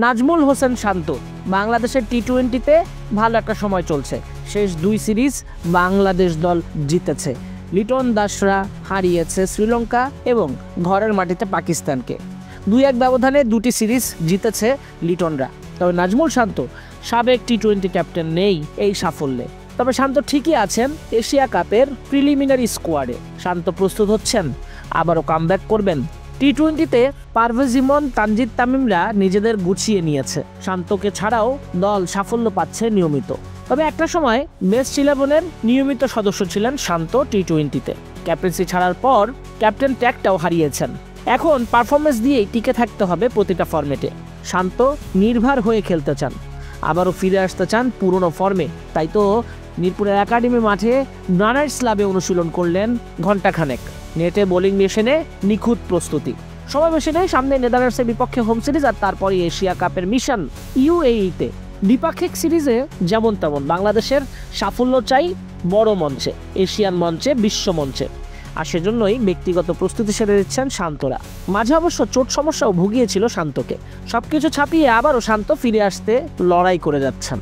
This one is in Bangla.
নাজমুল হোসেন শান্ত, বাংলাদেশের টি-20তে ভালো একটা সময় চলছে। শেষ 2 সিরিজ বাংলাদেশ দল জিতেছে। লিটন দাসরা হারিয়েছে শ্রীলঙ্কা এবং ঘরের মাটিতে পাকিস্তানকে। 2-1 ব্যবধানে 2টি সিরিজ জিতেছে লিটনরা। তবে নাজমুল শান্ত সাবেক টি-20 ক্যাপ্টেন নেই এই সাফল্যে। তবে শান্ত ঠিকই আছেন এশিয়া কাপের প্রিলিমিনারি স্কোয়াডে। শান্ত প্রস্তুত হচ্ছেন, আবারও কামব্যাক করবেন। টি-20তে পারভেজ ইমন, তানজিদ তামিমরা নিজেদের গুছিয়ে নিয়েছে। শান্তকে ছাড়াও দল সাফল্য পাচ্ছে নিয়মিত। তবে একটা সময় বেস্ট 11-এর নিয়মিত সদস্য ছিলেন শান্ত টি-20তে। ক্যাপ্টেন্সি ছাড়ার পর ক্যাপ্টেন ট্যাগটাও হারিয়েছেন। এখন পারফরমেন্স দিয়েই টিকে থাকতে হবে প্রতিটা ফরম্যাটে। শান্ত নির্ভর হয়ে খেলতে চান, আবারও ফিরে আসতে চান পুরনো ফর্মে। তাই তো মিরপুরের একাডেমি মাঠে রানার্স ক্লাবে অনুশীলন করলেন ঘণ্টাখানেক। নেটে বোলিং মেশিনে নিখুঁত প্রস্তুতি। সময় বেশি নেই, সামনে নেদারল্যান্ডসের বিপক্ষে হোম সিরিজ, আর তারপরে এশিয়া কাপের মিশন ইউএইতে। দ্বিপাক্ষিক সিরিজে যেমন তেমন বাংলাদেশের সাফল্য চাই বড় মঞ্চে, এশিয়ান মঞ্চে, বিশ্ব মঞ্চে। আর সেজন্যই ব্যক্তিগত প্রস্তুতি সেরে দিচ্ছেন শান্তরা। মাঝে অবশ্য চোট সমস্যাও ভুগিয়েছিল শান্তকে। সবকিছু ছাপিয়ে আবারও শান্ত ফিরে আসতে লড়াই করে যাচ্ছেন।